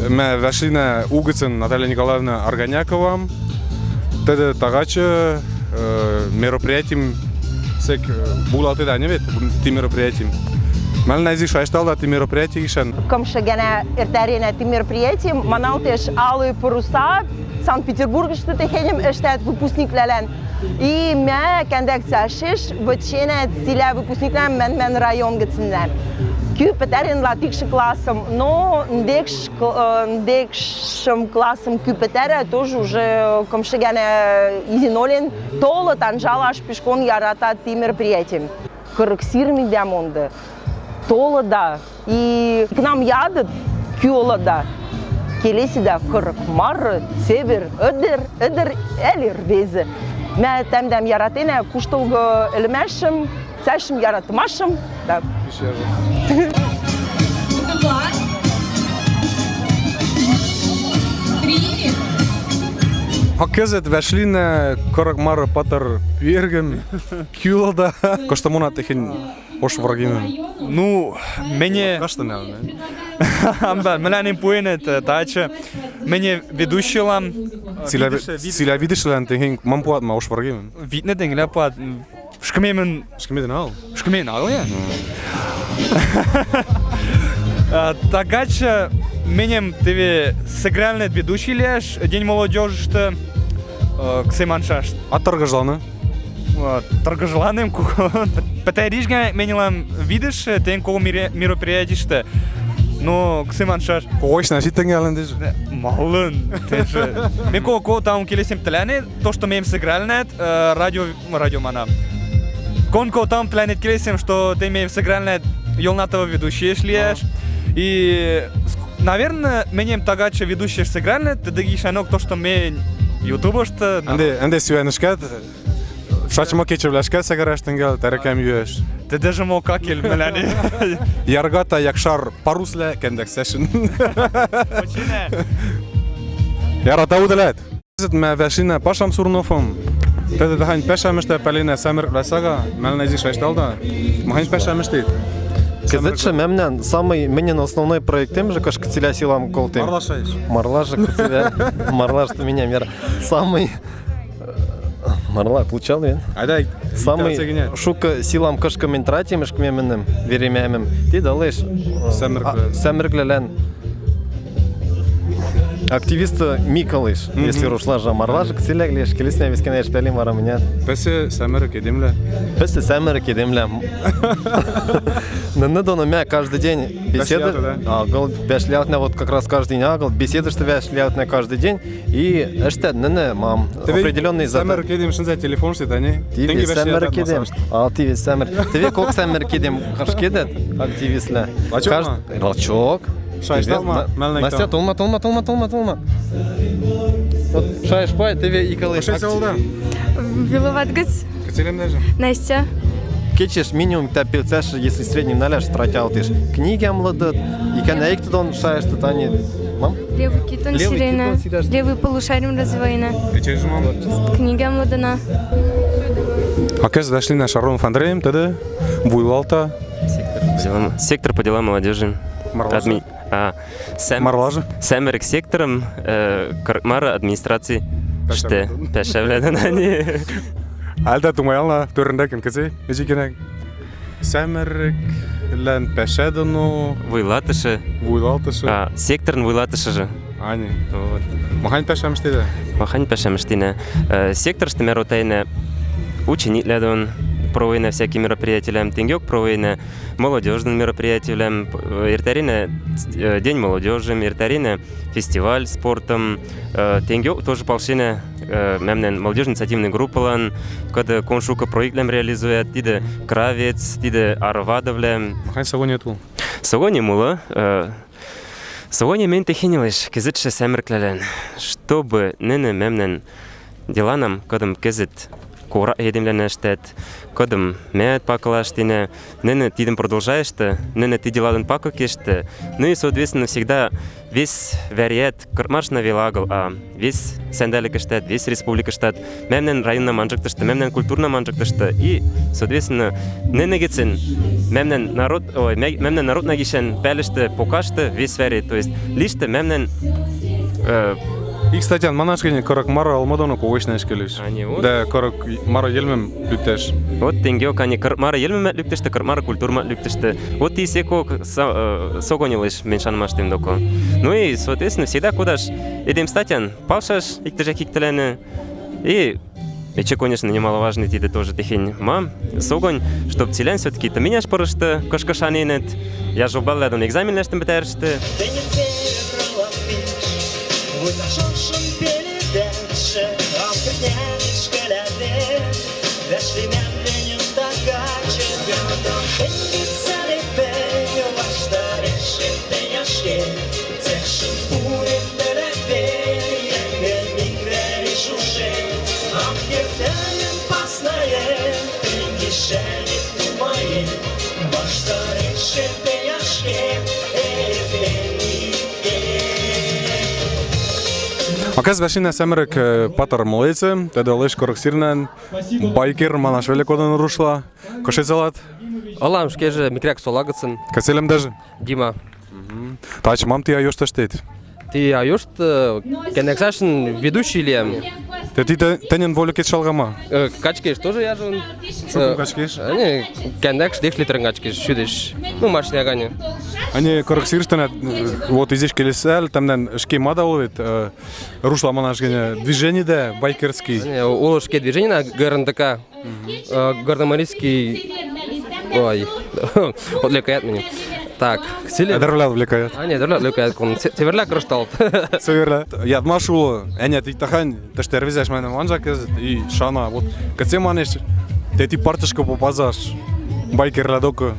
Мы вошли на Угоцин Наталья Николаевна Органякова. Тогда тагача мероприятием сек булаты да не вет ти мероприятием. Мал найзи шайшталда ти мероприятие ишен. Комшагана эртарена ти мероприятием маналтеш алые паруса Санкт-Петербург что техенем штат выпускниклерен. И меня кондакцияшиш вчера сила выпускниклерен мен район гцинлен. Küpeterin latikши классом, но декшим классом Küpetere тоже уже комшагана изинолен тола танжала аж пешком ярата ти мероприятием. Коррексирми диамонды. Тола да. И к нам ядут кюла да. Келеси да кырык мар, север, öder элир везе. Мен темдем яратене куштолго элмешим, цешим яратмашим, да. Hakkezet Vesline Karakmar Pater Virgen Kjulda. Kosta mona tegen Osh Vraginen. Ну, мне... Каштанел, не? Амба, меня не поинет, таче. Мне ведущий лам... Силя видиш лен tegen Mampuat ma Osh Vraginen. Видно, den гляпат. Шкмемен... Шкмеден ал. Шкмен, я? Тагаче, менем тебе сыгральный ведущий леш, День молодежи, что ксеманшаш. А торгажланы? Торгажланым Петеришга менелам видишь, тен кого мероприятие, что но ксеманшаш. Ой, значит, ты не лендишь. Малын, ты же. Мен кого там келесем тляне, то, что мем сыгральный, радио мана. Конко там тляне келесем, что ты мем сыгральный, Ёлнатова ведущий шлеш. И, наверное, менем тагаче ведущий сыгральный, ты дагишанок то, что мен ютуба, что... Анде сюэнешкат, шачмо кечевлешкат сагараштенгел, терекем юэш. Ты даже мог какель, меляни. Яргата якшар парусле кендек сешн. Почине? Ярата удалет. Ме вешина пашам сурнофом. Тогда дахань пешамеште пелине самер лесага, мел найзи шайшталда. Махань пешамештит. Казача мемнен самый менен основной проект тем же, кашка целя силам колтем. Марлашаеш. Марлажа кацеля. Марлаж ты меня мер. Самый Марла получал я. Айдай. Самый шука силам кашкамен тратим шкмеменем веремемем. Ты далеш самерглелен. Активиста Микалыш, если рушла жа марлажа кацеля глеш, келесне вискенеш пелим вара меня. Песе самер кедемле. Песе самер кедемле. На меня каждый день беседы. Агал бешлятне вот как раз каждый день агал беседы что бешлятне каждый день и эштед не мам определенный самер кедем шунза телефон что не. Ты самер кедем. Ты самер. Ты как самер кедем хашкедет активистле. Каждый лачок. Шайшталма, Настя, толма. Вот шайш пай, ты и колы. Шайшталда. Виловатгас. Кацелем даже. Настя. Кечеш минимум тапилцеш, если средним наляж тратял ты книги амладат, и канаик тон шайш то они. Мам? Левый китон сирена. Левый полушарием развоена. Кечеш мам. Книга амладана. Акез дошли на Шарон Фандреем, тогда Буйлалта. Сектор по делам молодежи. Марлажа. Марлажа. Сэмерик сектором Каракмара администрации. Что? Пешевле они. Альда тумаялна турндакин казе, ежикенек. Сэмерик лен пешедону. Вуйлатышы. Секторн вуйлатышы же. Ани. Махань пешамштиде. Махань пешамштине. Сектор штемеротейне ученикледон. Проводим всякие мероприятия, тенгёк проводим молодежным мероприятиям, иртарина день молодежи, иртарина фестиваль спортом, тенгёк тоже полшина мемнен молодежная инициативная группа, когда коншука проектлем реализует, тиде кравец, тиде арвадовлем. Махань сагони ту. Сагони мула. Сагони мен техинилиш, кезитше семерклелен, чтобы нене мемнен деланам, когда кезит кора едемленештет, кодым мед пакалаштине, ныне тидем продолжаешься, ныне ты деладын пакакеште, ну и, соответственно, всегда весь вариет кырмашна вилагал, а весь сендаликештет, весь республикештет, мемнен районна манжактышты, мемнен культурна манжактышты, и, соответственно, ныне гецин, мемнен народ нагишен пелеште покашты весь вариет, то есть лишь мемнен И, кстати, манашкине корок мара алмадону ковышнеш келеш. Ани, вот. Да, корок мара елмем лютеш. Вот тенге кани кырмара елмемет люктеште, кырмара культурмат люктеште. Вот и секо согонилыш меньшан маштем доко. Ну и, соответственно, всегда кудаш едем статян, палшаш, иктежек иктелене. И еще, конечно, немаловажный тиде тоже тихень. Мам, согонь, чтоб целян все-таки то меняш порышты, кошкашанинет. Я же убалладон экзамен лештем бетерште. Оказывается, на семерек патер молодцы, тогда лишь корок сирнен, байкер манашвели кодан рушла, кошецалат. Алам шкеже микрек солагацын. Кацелем даже. Дима. Тач мам ты айошта штейт. Ты айошт кенексашн ведущий ли? Ты тенен волю кет шалгама. Качкеш тоже я же. Шо качкеш? Они кенекш деш литрен качкеш шудеш. Ну машина гане. Они корок сирштен вот здесь келесел, там нен шкемада ловит, рушла манашгене движение да байкерский. Они улошке движение на ГРНДК. Гардемарийский. Ой, отвлекает меня. Так, сили. Дервляд влекает. А нет, отвлекает. Он северля кроштал. Северля. Я отмашул, они ты тахань, ты что рвезешь меня манжак и шана. Вот, каце манеш, ты партишку попазаш, байкер ладоку.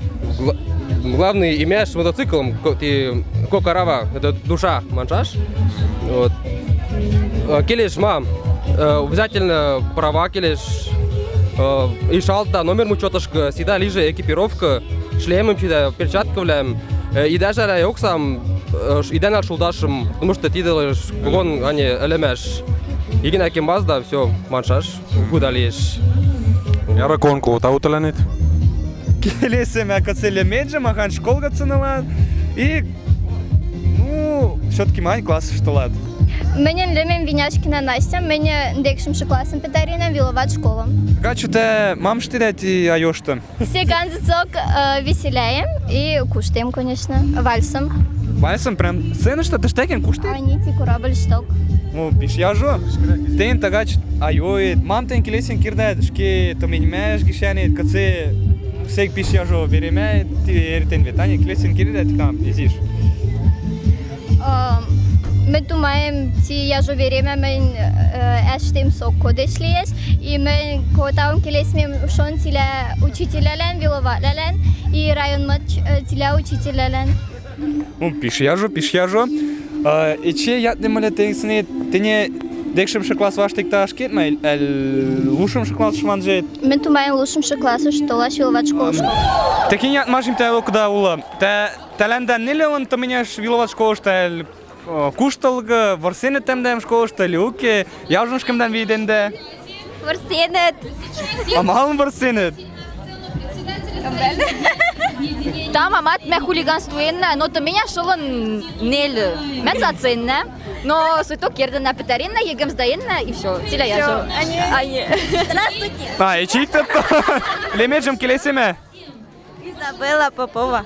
Главный имеешь мотоциклом, ты кокарава, это душа манжаш. Вот. Келеш мам, обязательно права келеш. И шалта, номер мучеташка, всегда лиже экипировка, шлемом всегда, перчатка влям. И даже райоксам, и дана шулдашем, потому что ты делаешь, кон, а не элемеш. И на кембазда, все, маншаш, куда лишь. Я раконку, тауталенит. Келесем, я кацеле меджа, махан школга ценала. И, ну, все-таки май класс что лад. Мене Лемен Винячкина Настя, мене декшимши класом Петарина, Виловат школа. Качу те мам штирять и айошта. Все канцицок веселяем и кушаем, конечно, вальсом. Вальсом прям сцена что ты штекен куштай? Они ти корабль шток. Ну, пиш я жо. Тен тагач айой, мам тен келесен кирдает, шки то минимеш гишани, каце всех пиш я жо вереме, ти эртен ветани келесен кирдает кам, изиш. Мы думаем, ти я же время мы эштем сок кодешлиес, и мы котаум келесмем шон тиля учителялен, виловатлялен, и район матч тиля учителялен. Ну, пиш я жо. И че я не мале тенсне, ты не декшимши класс ваш текта шкет, ма лушимши класс шванже. Мы думаем лушимши класс, что лаш виловат школа. Такин я машим те локда ула. Те таленден не леон, то меня виловат школа штель. Кушталга, варсенет темдем школа штель уке, я уже шкемден виденде. Варсенет. А малым варсенет. Там амат ме хулиганствуенна, но то меня шолон нель. Мен заценна, но суеток ердена Петарина, егем сдаенна и все. Тиля я же. Они. Здравствуйте. А, и чик-то лемеджем келесеме. Изабелла Попова.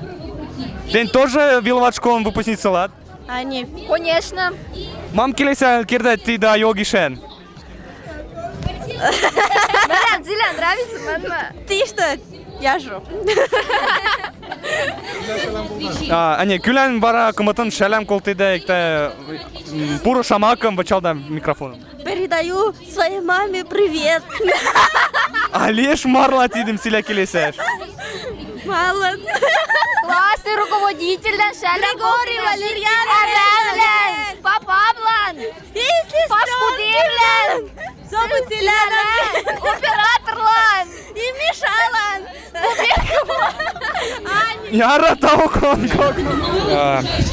Ты тоже виловат школу выпускница лад? Они. Конечно. Мам келеся кирдать ты да йогишен. Зиля, нравится, мама? Ты что? Я жу. А не, кюлен бара коматан шалам колтыда, ikta пуро шамаком бачалда микрофоном. Передаю своей маме привет. Алеш марла тидим силя келесеш. Мало. Классный руководитель Григорий Валерьян. Папаблан. Паскудивлен. Собутилян. Оператор. Яра Тауконко.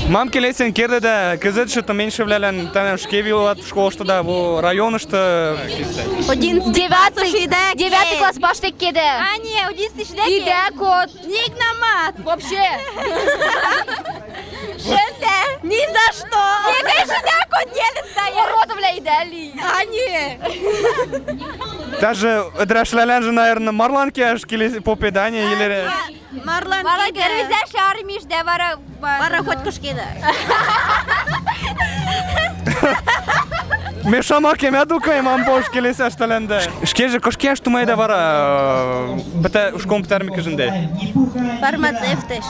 Мам келесен керде кызыт что-то меньше влялен, там шкевил школ что да, в районе что. 9 класс баштек кеде. А, не, 11 шлеки. Иде кот. Ник на мат. Вообще. Шенте. Ни за что. Не, конечно, да, кот не стоит. Уродовля идеали. А, не. Даже драшлялен же, наверное, Марланки аж келес по педане или... Марлан кеде. Шармиш, да, вара хоть кушкеда. Мешама кемяду каймам бош келесе ашталенде. Шкеже кошке что майда вара бата шком термика жинде. Фармацевтеш.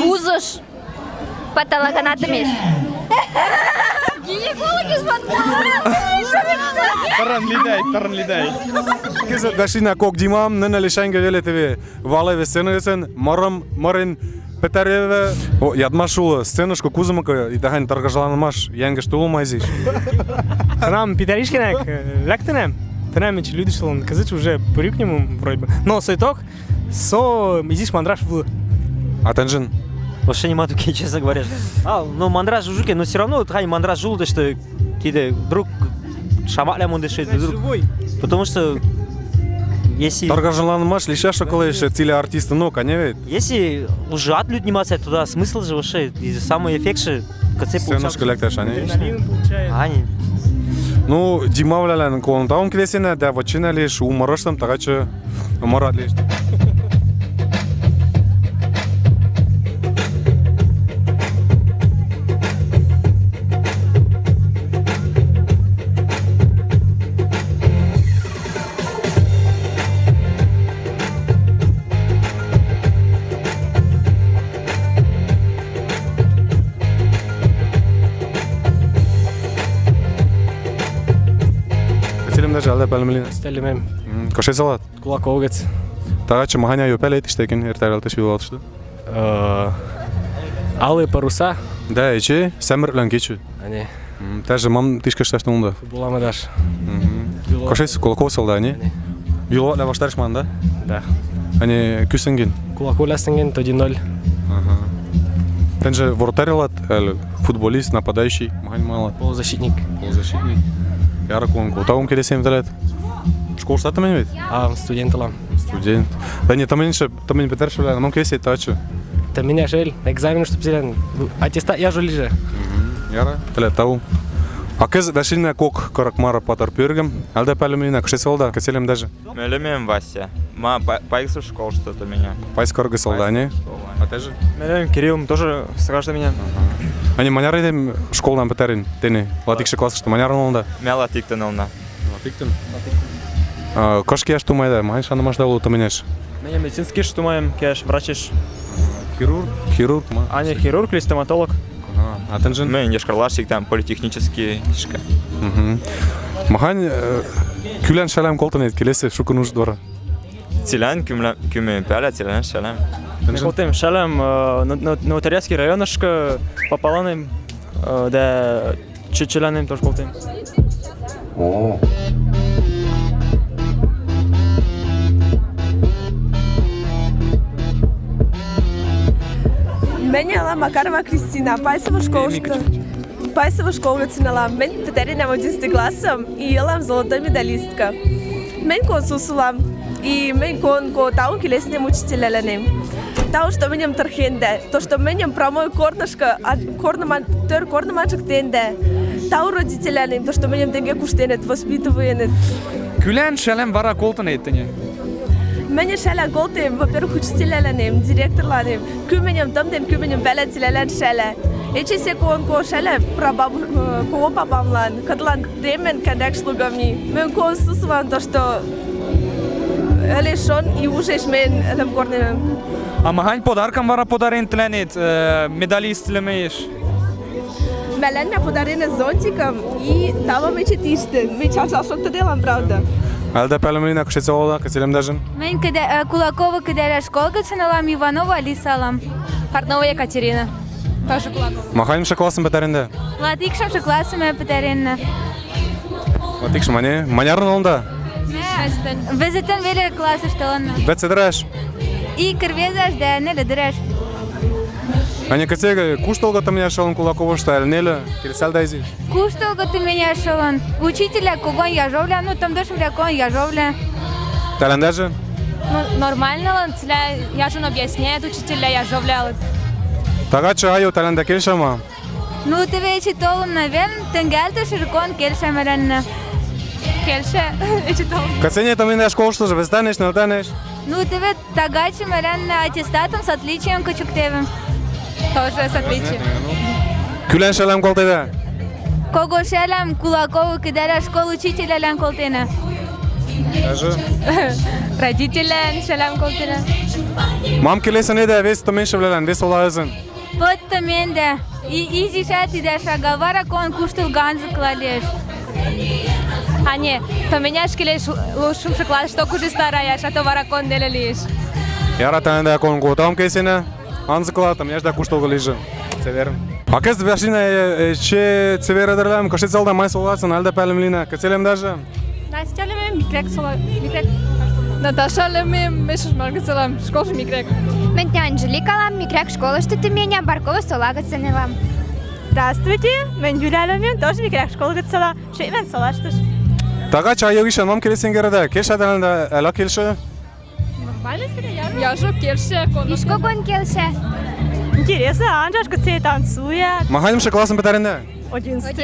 Вузыш. Патологоанатомиш. Гинекологи Таран лидай. Кызы дашина кок димам, нена лишанга велетеве. Валеве сценесен, марин Петереве, ядмашула сценушку кузымака и дахань таргажланмаш, янгаш тулмайзиш. Нам питаришкинек, лектенем. Тенемич людишлон, казыч уже привыкнем вроде бы. Но сойток, изиш мандраж в. А тенжин? Вообще не матуки, честно говоря. Ну мандраж жуки, но все равно хай мандраж жул, что киде вдруг шамаля мундешит вдруг. Потому что если... Таргажланмаш лишаша колеш цели артиста, ну, конечно. Если уже отлюд нематься туда, смысл же вообще, и самый эффект же в конце получается. Сценушка лекташ, а не? Ани. Ну, димавлялен колонтаун килесене, да вачина лиш умараштам, тагачы умарат лиш. Даже алда палмелин. Стелемем. Коши салат. Кулаковец. Тагачы маганя юпелет иштекен, эртаралтыш вилалтышты. Алые паруса. Да, ичи, сәмірлән кечу. Ане. Даже мам тишка шташты унда. Футболама даш. Коши кулаков салда, не? Вилова для ваштариш манда? Да. Ане күсенген. Кулаковлясенген, то 1-0. Тенже вратарилат, футболист, нападающий, магань мало. Полузащитник. Полузащитник. Яра колонку. Таум келесем далет. Школ штата мен бит? Студент алам. Студент. Да не, тамен петершевле, мам келесе тачу. Та меня жел, экзамен что псилен. Аттестат я жол лиже. Яра, далет тау. А кыз дашина кок каракмара патар пюргем. Алда палмина, коши салда, каселем даже. Мелемем Вася. Ма пайксу школ что-то меня. Пайс карга салда, не? А ты же? Мелем Кирилл тоже сражда меня. Они маняр идем школдан петерин, тени. Латикше класс что маняр нолда. Мен латиктен олна. Латиктен. Кошки я что майда, май шана машда улу таменеш. Мен медицинский что маем, кеш врачиш. Хирург, ма. А не хирург или стоматолог. А тенжин? Мен ешкарлашик там политехнический шка. Махань күлән шалам колтанет келесе шукунуш двора. Тилян күме пяля, тилян шалам. Колтем шалам нотариатский районышко пополаным, да чечелянным тоже колтем. Мен алам Макарова Кристина, Пайсова школата. Пайсова школата налам. Мен петерина 11 класом и алам золота медалистка. Мен кон сусулам и мен кон таун келеснем учителяленем. Таун что менем търхенде, то что менем прамой корнашка, а корнаманчик тенде. Таун родителяленем, то что менем денге куштенет, воспитываенет. Күлән шалам вара колтанет тене. Мене шала голтем, во-первых, учителяленем, директорланем, күменем томдем, күменем велетилелен шала. Ече се ко шала прабабу, ко бабамлан, кадлан демен кадек слугами. Мен ко сусван то, что элешон и ушеш мен этом корнем. А магань подаркам вара подарен тленет, медалист лемеш. Мелен ме подарена зонтиком и тава ме четиштен. Ме чачал шокта делам, правда. Алда палмина коши салда, каселем даже. Мен Кулакова каделя школка ценалам, Иванова Алиса алам. Портнова Екатерина. Тоже Кулакова. Махань ша классом петеринде. Латикшам ша класса ме петеринна. Латикш мане, маняр нолда. Везетен велер класса шталанна. Вет се дреш. И кървезаш да не да дреш. Ане кацега кушталга там я шалын кулаковышта әлнелі, келесәл дайзи. Кушталга ты меня шалан. Учителя когон яжовля, ну там даже кон яжовля. Тәләндәжі? Ну, нормально, я же объясняет учителя яжовля. Тагачы айу тәләндә келшама. Ну, ты ведь толым, наверное, тенгелді ширкон кельше меренне. Кельше, эти толым. Кацене там инеш колшты же, вестанеш, нелтанеш? Ну, ты ведь тагачи меренне аттестатом с отличием качуктевым. Тоже с отличием. Күлән шалам колтайда? Кого шелем Кулакову кидаля школу учителя лен колтина. Даже? Родителя шелем колтина. Мам келесен еде, вес томен шевлелен, вес ола өзін. Вот томенде. И изи шати деша галвара кон куштыл ганзы клалеш. А не, то меня шкелеш лучшим шоклад, что кужи старая, а то варакон делелиш. Яра тәләндә кон котам кесене, анзыкла там яжда кушталга лежи. Северім. А кез бәшіне че цевередерлем, кашет залда май соласын, әлді пәлімліне, кәцелем даже? Настя лемем микрек сола, микрек. Наташа лемем мешеш маргацелам, школш микрек. Мен те Анжеликалам, микрек школышты ты меня Баркова солагаценелам. Здравствуйте, мен Юлия лемем, тоже микрек школы гацела. Шеймен салаштыш. Тага чай йогишен, мам келесен кереде, кеш әтәләндә әла келші? Нормально себе, Я жу келше, Ишко гон келше. Интересно, Анжашка цей танцует. Маханымшы класын бітәрінде? 11.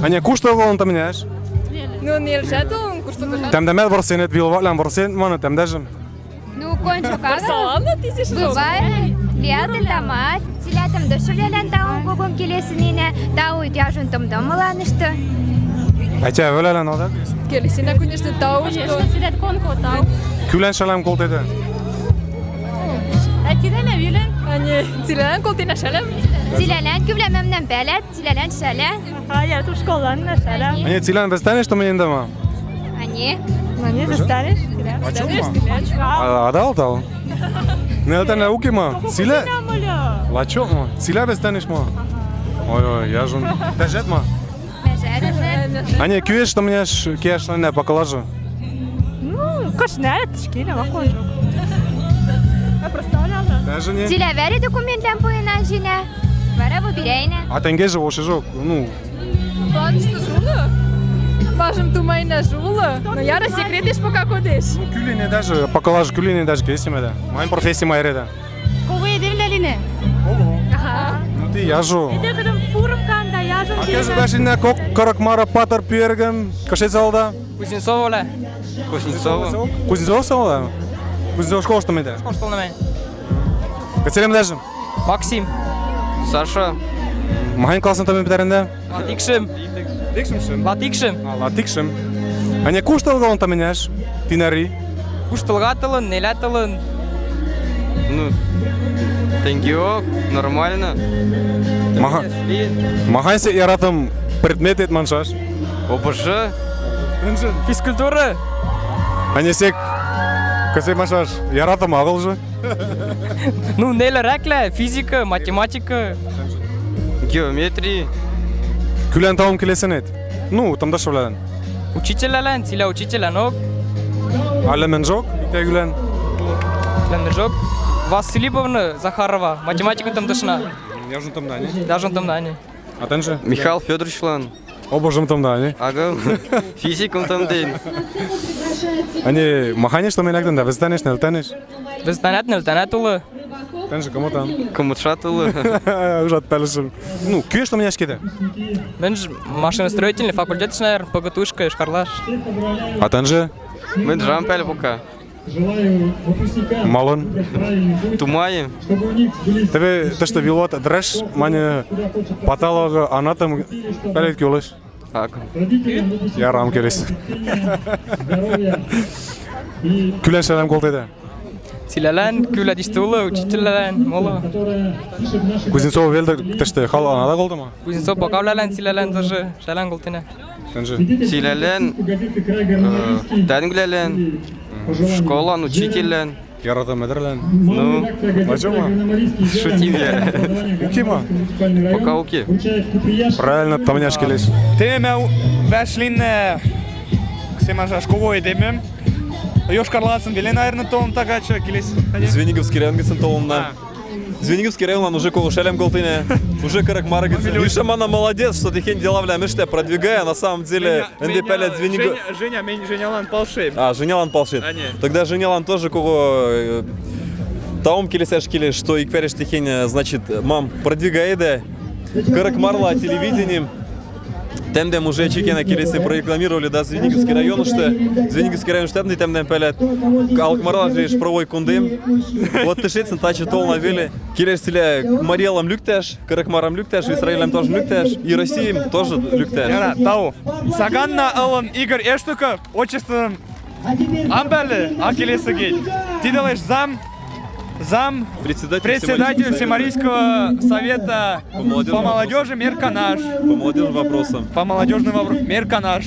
Ане кушталга он там неш? Ну, нельзя то куштыл. Тәмдәмәл варсен, вилватлан варсен, маны тәмдәжім. Ну, кончо кага. Саламна тисиш. Бывает, лиятын тамат, силятым дышывлялен тауын когон келесініне, тауы тяжын тымдамыланышты. Әтә өләлән алда? Келесіне, конечно, тау, что... Силет конко тау. Күлән шалам колтайды? Әкидәле вилен. Ане, тилелен колтина шелем. Тилелен күвлемемнен бәлет, тилелен шеле. Hayır, tu şkolan ne şala. Ане цилән вестанеш то менен дама? Ане, Ne istersin? Адал тал? Не алтана уки ма? Цилә? Лачо ма? Цилә вестанеш ма? Ой, я жун. Дәжет ма? мәжәрі. Ане күеш то менеш кеш поколажу. Ну, кошнет, шкина, вакон. Я представляла. Даже не. Тиле вері документлен поїна жіне. Вері выбирайне. А тенге же ошижок. Ну, Кончты жулы. Важым тумайна жулы. Но яра секретиш пока кодиш. ну күлине даже поколажу күлине даже кесимеде. Майн профессия майреде. Кого едевлелине? Ну ты яжу. Дегадым пурым канда, яжым А кез бәшине кок каракмара патар пергем. Кашет залда? Кузнецова ле. Кузнецова. Кузнецов салда? Кузнецов школ что менде? Что на мен? Кәцелем даже? Максим. Саша. Махайн классын то мен бітәрінде? Латикшим. Дикшімшім. Латикшим. Латикшім. Ане кушталга он то менеш? Тинари? Куштылгатылын, нелятылын. Ну, тенгиок, нормально. Махайсы яратым предмет ет маншаш? ОБЖ, Физкультура. Ане сек кәсе маншаш яратым ағыл же? Ну, нелерәкле, физика, математика. геометрия. Күлән тауым келесен ет? Ну, тамда шывләден. Учителялен, тиля учителянок. Алемен жок? Ите күлән? Ленержок. Василиповна Захарова, математика там дышна. Яжын тамда, не? Даже там дани. А тен же? Михаил Федорович лан. Обожым тамда, не? Ага, физиком там дейм. Ане маханеш то мен әкден да, вестанеш, нелтанеш? Безданет, нелтанет улы. Тен же, кому там? Камутшатылы. Ужат пәлішім. Ну, күеш то мен әшкеде? Мен ж машиностроительный факультет шнайр, поготушка, шкарлаш. А тен же? Мы джампель пока. Малын? Тумаем. Тебе те што вилот дреш, мане патологы анатом пәлет кюлеш? Ага. Ярам керес. Күлән шәлем колтайды? Тилялен, күлә дистулы, учителялен, молы. Кузнецов велді тешті хал анада колды ма? Кузнецов бакавлялен, тилялен даже, шален голтине. Тен же? Силялен, тәнгілялен, школан, учителен. Яратым әдірлән? Ну, Лачо ма? шутим я. Уки ма? Пока уки. Правильно, тамняш келеш. Темел вешлин ксемажа школой демем. Йош Карлацын белен айрны том тагача келес. Звениговский рангысын толымна. Звенигорский район уже колушелем голтыне, уже каракмара говорит. Миша Мана молодец, что ты хень дела бля, миште продвигая, на самом деле НДП Звенигор. Женялан Палшей. Женялан Палшей. Тогда Женялан тоже кого таум келесеш келеш, что и квереш ты хень, значит, мам, продвигай да, каракмарла телевидением. Темдем уже чекена келеси прорекламировали, да, Звенигорский район, что Звенигорский район штабный темдем пелят алкмарла жеш правой кундым. Вот ты шесть тачи тол навели. Келеш стиля Мариелам люктеш, Каракмарам люктеш, Израилем тоже люктеш, и Россием тоже люктеш. Яна, тау. Саганна Алан Игорь Эштуков, отчество Амбеле, Акелеса Гей. Ты делаешь зам председатель Всемарийского совета по молодежи Мерканаш. По молодежным вопросам. По молодежным вопросам. Мерканаш.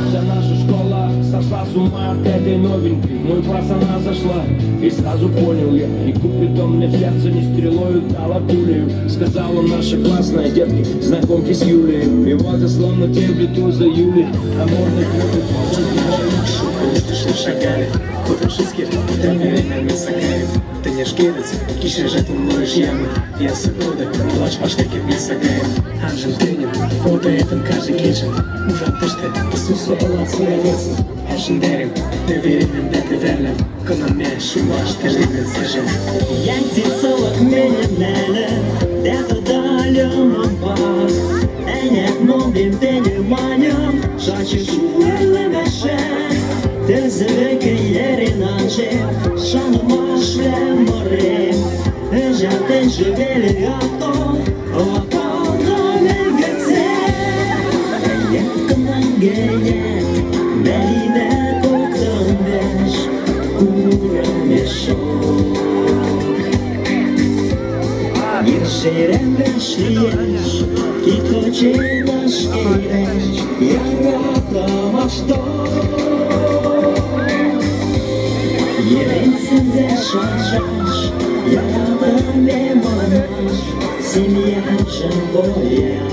Вся наша школа сошла с ума от этой новенькой. Мой класс она зашла, и сразу понял я. И купидон мне в сердце не стрелою дала пулею. Сказала наша классная детки, знакомьте с Юлией. И вот я словно теплю за Юлей. Аморный клуб, шагали. Куташиски, да время не сагает. Ты не шкирец, кишежет умоешь ямы. Я сагода, плачь по штеке не сагает. Анжел тренер, фото этом каждый кечен. Ужат ты что, Иисус Эллад своя веца. Эшен дерем, доверенным да ты верным. Кономе шумаш, каждый день скажи. Я птицелок меня неле, где-то далем обман. Энет мобим пониманием, шачешь улыбешься. Ты звеки ериначе, шанумаш в море. Жаден живели авто, лапана мегеце. Якынан гене, белине коктанбеш, курамешок. Ешерем бешлиеш, киточе нашкиреш, яратам ашто. Yerensizce şaşaş, yaralı memanış, simya şamboya.